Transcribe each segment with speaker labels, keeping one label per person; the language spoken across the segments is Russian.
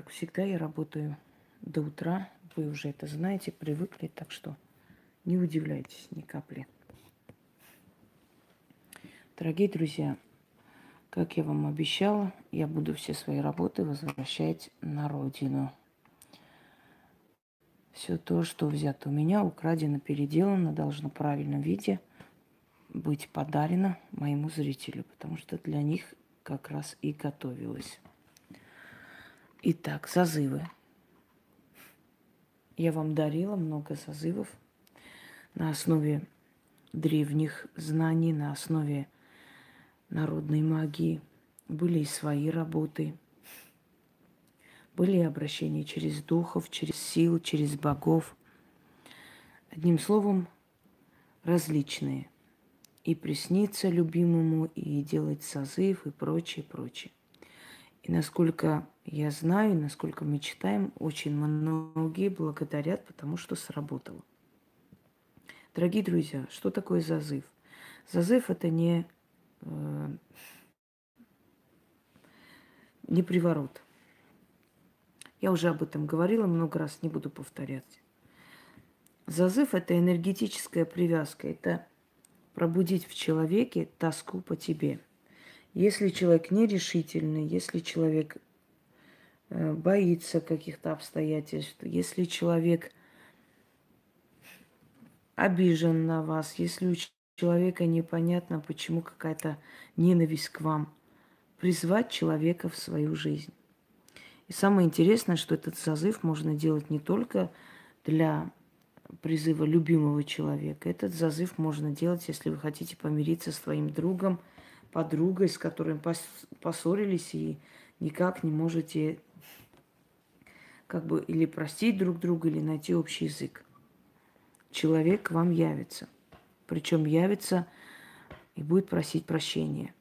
Speaker 1: Как всегда, я работаю до утра. Вы уже это знаете, привыкли, так что не удивляйтесь ни капли. Дорогие друзья, как я вам обещала, я буду все свои работы возвращать на родину. Все то, что взято у меня, украдено, переделано, должно в правильном виде быть подарено моему зрителю, потому что для них как раз и готовилось. Итак, зазывы. Я вам дарила много зазывов на основе древних знаний, на основе народной магии. Были и свои работы, были и обращения через духов, через сил, через богов. Одним словом, различные. И присниться любимому, и делать созыв, и прочее, прочее. И насколько я знаю, насколько мы читаем, очень многие благодарят, потому что сработало. Дорогие друзья, что такое зазыв? Зазыв – это не приворот. Я уже об этом говорила много раз, не буду повторять. Зазыв – это энергетическая привязка, это пробудить в человеке тоску по тебе. Если человек нерешительный, если человек боится каких-то обстоятельств, если человек обижен на вас, если у человека непонятно, почему какая-то ненависть к вам, призвать человека в свою жизнь. И самое интересное, что этот зазыв можно делать не только для призыва любимого человека. Этот зазыв можно делать, если вы хотите помириться с своим другом, подругой, с которой поссорились и никак не можете как бы или простить друг друга, или найти общий язык. Человек к вам явится. Причем явится и будет просить прощения.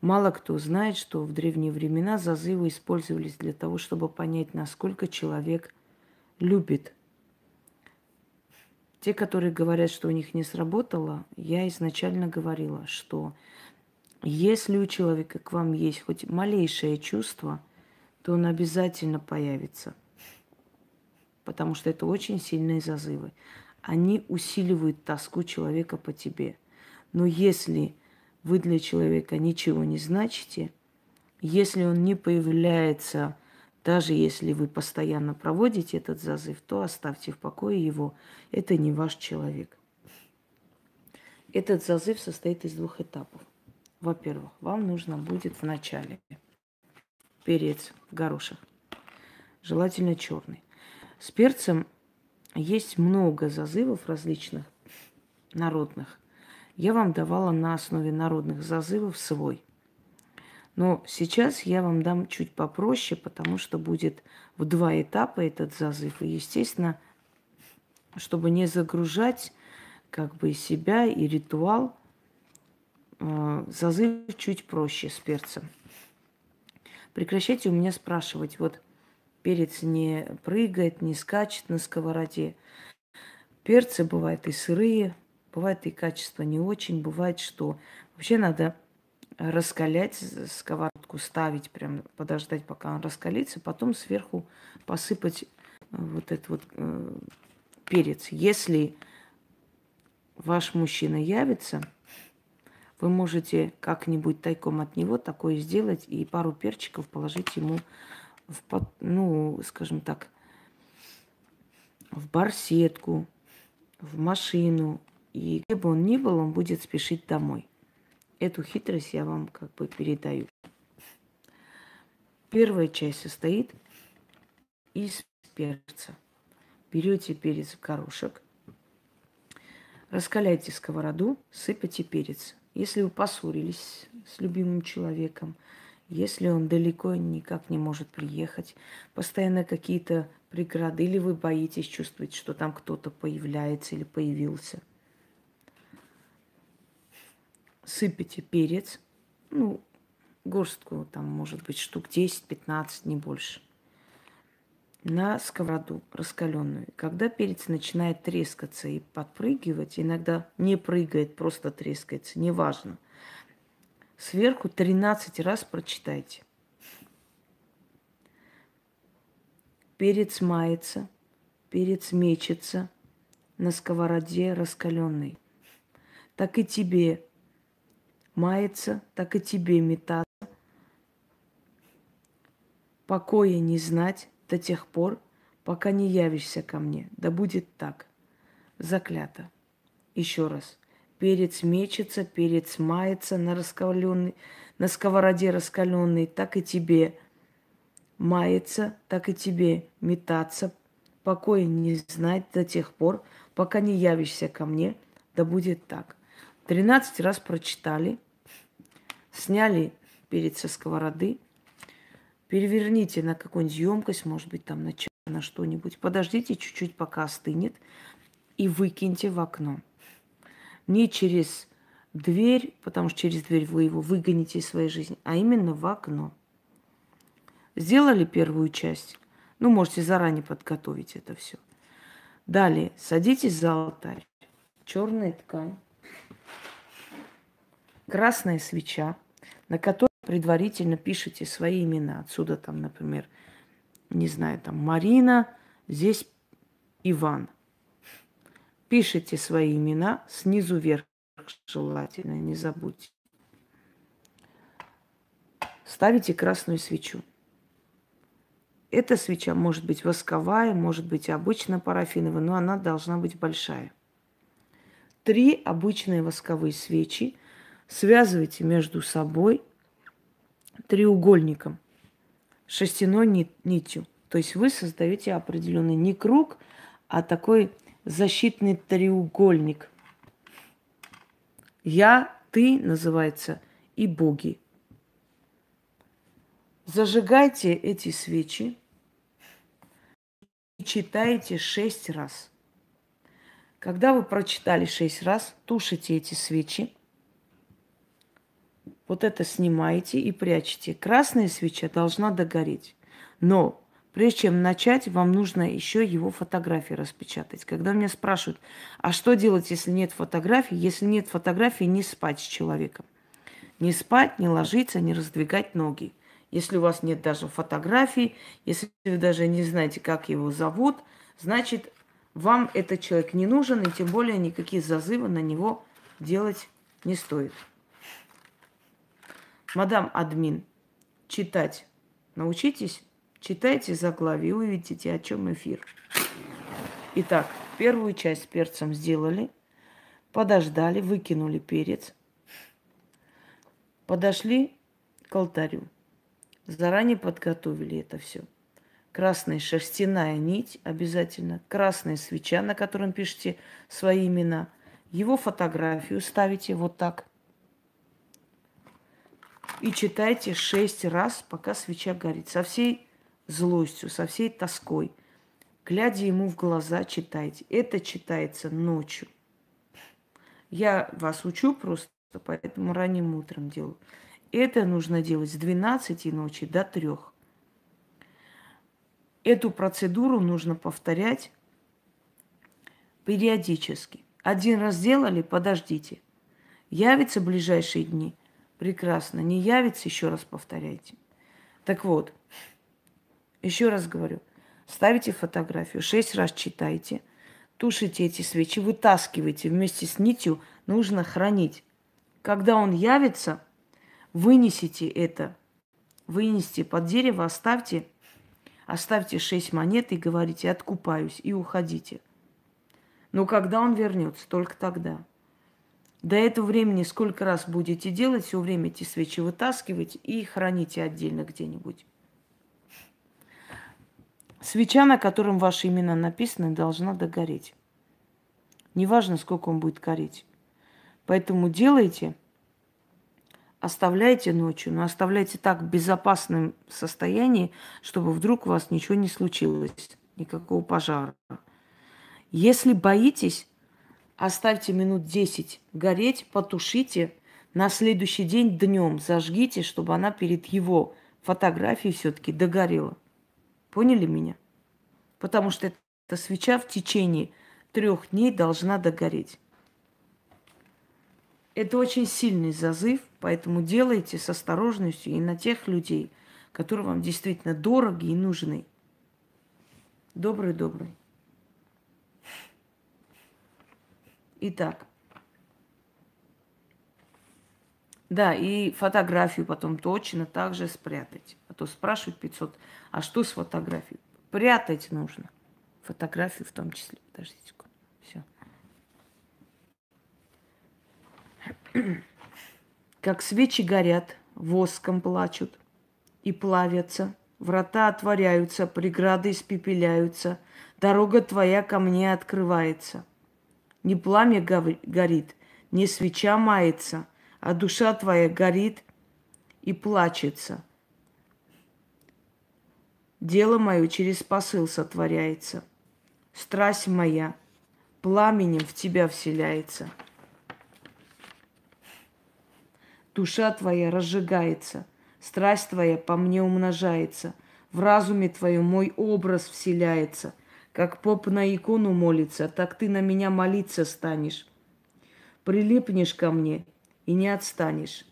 Speaker 1: Мало кто знает, что в древние времена зазывы использовались для того, чтобы понять, насколько человек любит. Те, которые говорят, что у них не сработало, я изначально говорила, что если у человека к вам есть хоть малейшее чувство, то он обязательно появится. Потому что это очень сильные зазывы. Они усиливают тоску человека по тебе. Но если вы для человека ничего не значите, если он не появляется, даже если вы постоянно проводите этот зазыв, то оставьте в покое его. Это не ваш человек. Этот зазыв состоит из двух этапов. Во-первых, вам нужно будет вначале перец в горошек, желательно черный. С перцем есть много зазывов различных, народных. Я вам давала на основе народных зазывов свой. Но сейчас я вам дам чуть попроще, потому что будет в два этапа этот зазыв. И, естественно, чтобы не загружать как бы себя и ритуал, зазыв чуть проще с перцем. Прекращайте у меня спрашивать, вот перец не прыгает, не скачет на сковороде. Перцы бывают и сырые, бывает и качество не очень, бывает, что вообще надо раскалять сковородку, ставить, прям подождать, пока он раскалится, потом сверху посыпать вот этот вот перец. Если ваш мужчина явится, вы можете как-нибудь тайком от него такое сделать и пару перчиков положить ему ну, скажем так, в барсетку, в машину. И где бы он ни был, он будет спешить домой. Эту хитрость я вам как бы передаю. Первая часть состоит из перца. Берете перец в горошек, раскаляйте сковороду, сыпайте перец. Если вы поссорились с любимым человеком, если он далеко никак не может приехать, постоянно какие-то преграды, или вы боитесь чувствовать, что там кто-то появляется или появился, сыпите перец, ну, горстку, там, может быть, штук 10-15, не больше, на сковороду раскаленную. Когда перец начинает трескаться и подпрыгивать, иногда не прыгает, просто трескается, неважно, сверху 13 раз прочитайте. перец мается, перец мечется на сковороде раскаленной. Так и тебе мается, так и тебе метаться, покоя не знать до тех пор, пока не явишься ко мне. Да будет так. Заклято. Еще раз. Перец мечется, перец мается на сковороде раскаленной, так и тебе мается, так и тебе метаться, покоя не знать до тех пор, пока не явишься ко мне, да будет так. 13 раз прочитали, сняли перец со сковороды, переверните на какую-нибудь емкость, может быть, там на чай, на что-нибудь. Подождите чуть-чуть, пока остынет, и выкиньте в окно. Не через дверь, потому что через дверь вы его выгоните из своей жизни, а именно в окно. Сделали первую часть? Ну, можете заранее подготовить это все. Далее садитесь за алтарь. Черная ткань, красная свеча, на которой предварительно пишите свои имена. Отсюда там, например, не знаю, там Марина, здесь Иван. Пишите свои имена снизу вверх, желательно, не забудьте. Ставите красную свечу. Эта свеча может быть восковая, может быть обычно парафиновая, но она должна быть большая. 3 обычные восковые свечи связывайте между собой треугольником, шерстяной нитью. То есть вы создаете определенный не круг, а такой защитный треугольник. Я, ты называется и боги. Зажигайте эти свечи и читайте 6 раз. Когда вы прочитали 6 раз, тушите эти свечи. Вот это снимаете и прячете. Красная свеча должна догореть. Но прежде чем начать, вам нужно еще его фотографии распечатать. Когда меня спрашивают, а что делать, если нет фотографий? Если нет фотографий, не спать с человеком. Не спать, не ложиться, не раздвигать ноги. Если у вас нет даже фотографий, если вы даже не знаете, как его зовут, значит, вам этот человек не нужен, и тем более никакие зазывы на него делать не стоит. Мадам админ, читать научитесь? Читайте заглавие и увидите, о чем эфир. Итак, первую часть с перцем сделали, подождали, выкинули перец, подошли к алтарю. Заранее подготовили это все. Красная шерстяная нить обязательно, красная свеча, на которой пишите свои имена, его фотографию ставите вот так. И читайте 6 раз, пока свеча горит. Со всей злостью, со всей тоской. Глядя ему в глаза, читайте. Это читается ночью. Я вас учу просто, поэтому ранним утром делаю. Это нужно делать с 12 ночи до 3. Эту процедуру нужно повторять периодически. 1 раз сделали, подождите. Явится в ближайшие дни – прекрасно. Не явится, еще раз повторяйте. Так вот, еще раз говорю, ставите фотографию, 6 раз читайте, тушите эти свечи, вытаскивайте вместе с нитью, нужно хранить. Когда он явится, вынесите это, вынесите под дерево, оставьте 6 монет и говорите: откупаюсь, и уходите. Но когда он вернется, только тогда. До этого времени сколько раз будете делать, все время эти свечи вытаскивать и храните отдельно где-нибудь. Свеча, на котором ваши имена написаны, должна догореть. Неважно, сколько он будет гореть. Поэтому делайте, оставляйте ночью, но оставляйте так в безопасном состоянии, чтобы вдруг у вас ничего не случилось, никакого пожара. Если боитесь, оставьте минут 10 гореть, потушите. На следующий день днем зажгите, чтобы она перед его фотографией все-таки догорела. Поняли меня? Потому что эта свеча в течение 3 дней должна догореть. Это очень сильный зазыв, поэтому делайте с осторожностью и на тех людей, которые вам действительно дороги и нужны. Добрый-добрый. Итак. Да, и фотографию потом точно так же спрятать. А то спрашивают 500, а что с фотографией? Прятать нужно. Фотографию в том числе. Подождите. Все. Как свечи горят, воском плачут и плавятся, врата отворяются, преграды испепеляются, дорога твоя ко мне открывается. Не пламя горит, не свеча мается, а душа твоя горит и плачется. Дело мое через посыл сотворяется. Страсть моя пламенем в тебя вселяется. Душа твоя разжигается, страсть твоя по мне умножается. В разуме твоем мой образ вселяется. Как поп на икону молится, так ты на меня молиться станешь. Прилипнешь ко мне и не отстанешь.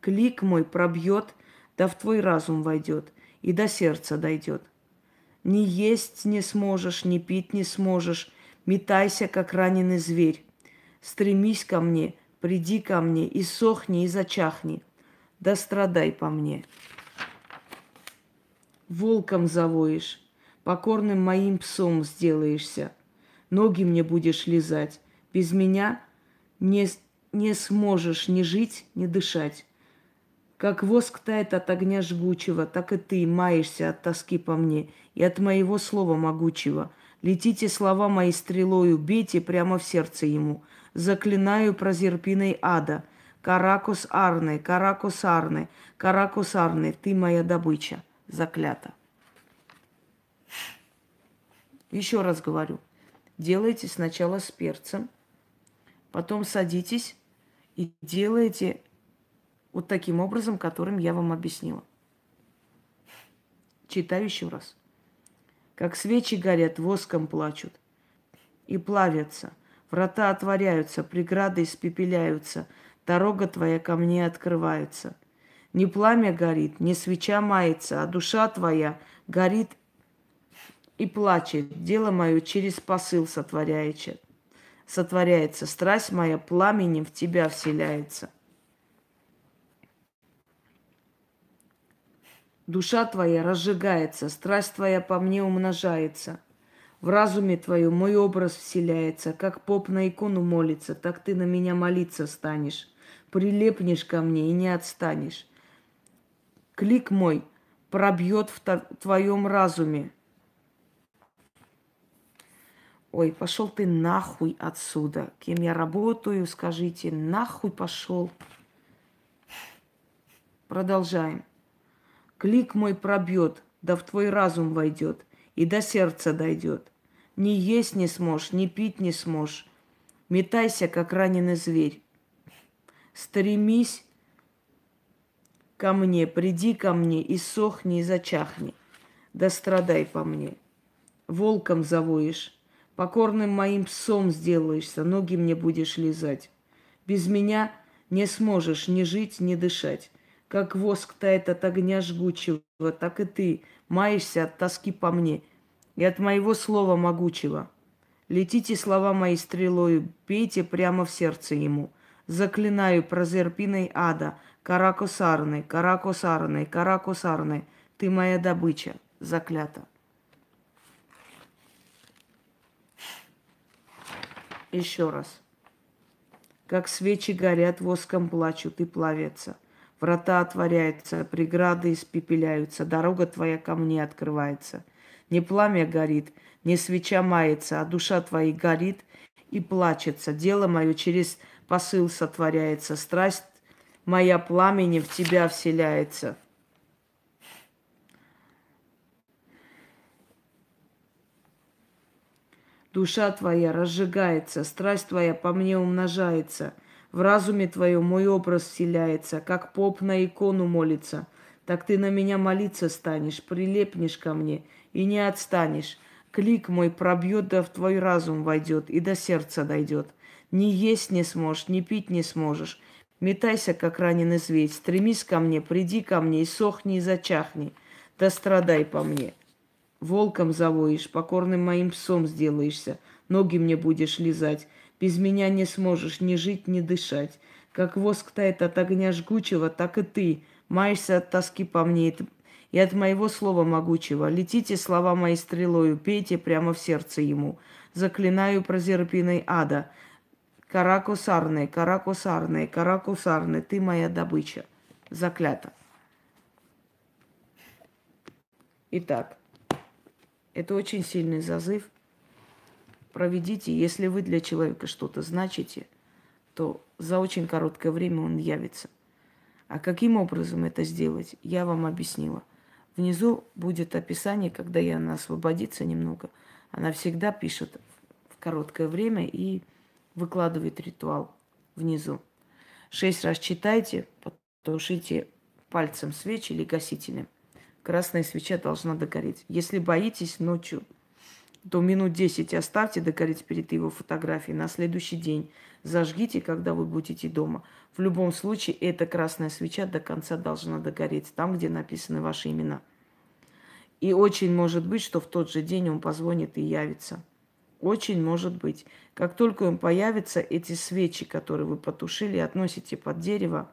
Speaker 1: Клик мой пробьет, да в твой разум войдет, и до сердца дойдет. Ни есть не сможешь, ни пить не сможешь, метайся, как раненый зверь. Стремись ко мне, приди ко мне, и сохни, и зачахни, да страдай по мне. Волком завоешь, покорным моим псом сделаешься, ноги мне будешь лизать, без меня не сможешь ни жить, ни дышать. Как воск тает от огня жгучего, так и ты маешься от тоски по мне и от моего слова могучего. Летите слова мои стрелою, бейте прямо в сердце ему. Заклинаю прозерпиной ада. Каракус Арне, Каракус Арне, Каракус Арне, ты моя добыча. Заклято. Еще раз говорю. Делайте сначала с перцем, потом садитесь и делаете вот таким образом, которым я вам объяснила. Читаю еще раз. Как свечи горят, воском плачут и плавятся. Врата отворяются, преграды испепеляются. Дорога твоя ко мне открывается. Не пламя горит, не свеча мается, а душа твоя горит и плачет. Дело мое через посыл сотворяется. Страсть моя пламенем в тебя вселяется. Душа твоя разжигается, страсть твоя по мне умножается. В разуме твоем мой образ вселяется, как поп на икону молится, так ты на меня молиться станешь. Прилепнешь ко мне и не отстанешь. Клик мой пробьет в твоем разуме. Ой, пошел ты нахуй отсюда. Кем я работаю, скажите, нахуй пошел. Продолжаем. Клик мой пробьет, да в твой разум войдет, и до сердца дойдет. Ни есть не сможешь, ни пить не сможешь. Метайся, как раненый зверь. Стремись ко мне, приди ко мне, и сохни, и зачахни. Да страдай по мне. Волком завоешь, покорным моим псом сделаешься, ноги мне будешь лизать. Без меня не сможешь ни жить, ни дышать. Как воск тает от огня жгучего, так и ты маешься от тоски по мне и от моего слова могучего. Летите слова мои стрелою, бейте прямо в сердце ему. Заклинаю прозерпиной ада, каракосарны, каракосарны, каракосарны, ты моя добыча, заклята. Еще раз. Как свечи горят, воском плачут и плавятся. Врата отворяются, преграды испепеляются, дорога твоя ко мне открывается. Не пламя горит, не свеча мается, а душа твоя горит и плачется. Дело мое через посыл сотворяется, страсть моя пламенем в тебя вселяется. Душа твоя разжигается, страсть твоя по мне умножается. В разуме твоем мой образ вселяется, как поп на икону молится. Так ты на меня молиться станешь, прилепнешь ко мне и не отстанешь. Клик мой пробьет, да в твой разум войдет и до сердца дойдет. Ни есть не сможешь, ни пить не сможешь. Метайся, как раненый зверь, стремись ко мне, приди ко мне и сохни, и зачахни, да страдай по мне. волком завоишь, покорным моим псом сделаешься, ноги мне будешь лизать. Без меня не сможешь ни жить, ни дышать. Как воск тает от огня жгучего, так и ты маешься от тоски по мне и от моего слова могучего. Летите слова моей стрелою, пейте прямо в сердце ему. Заклинаю прозерпиной ада. Каракусарный, каракусарный, каракусарный, ты моя добыча. Заклято. Итак, это очень сильный зазыв. Проведите, если вы для человека что-то значите, то за очень короткое время он явится. А каким образом это сделать, я вам объяснила. Внизу будет описание, когда она освободится немного. Она всегда пишет в короткое время и выкладывает ритуал внизу. 6 раз читайте, потушите пальцем свечи или гасителем. Красная свеча должна догореть. Если боитесь ночью, то минут 10 оставьте догореть перед его фотографией. На следующий день зажгите, когда вы будете дома. В любом случае, эта красная свеча до конца должна догореть, там, где написаны ваши имена. И очень может быть, что в тот же день он позвонит и явится. Очень может быть. Как только он появится, эти свечи, которые вы потушили, относите под дерево,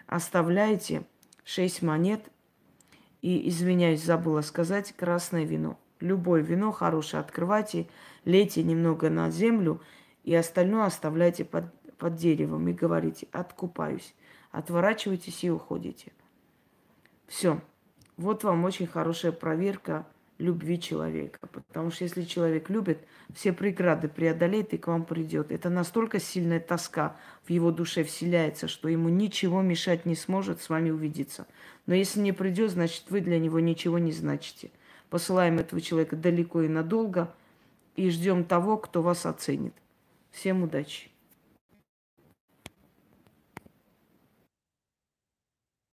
Speaker 1: оставляете 6 монет и, извиняюсь, забыла сказать, красное вино. Любое вино хорошее открывайте, лейте немного на землю и остальное оставляйте под деревом и говорите: откупаюсь. Отворачивайтесь и уходите. Все. Вот вам очень хорошая проверка любви человека. Потому что если человек любит, все преграды преодолеет и к вам придет. Это настолько сильная тоска в его душе вселяется, что ему ничего мешать не сможет с вами увидеться. Но если не придет, значит, вы для него ничего не значите. Посылаем этого человека далеко и надолго и ждем того, кто вас оценит. Всем удачи!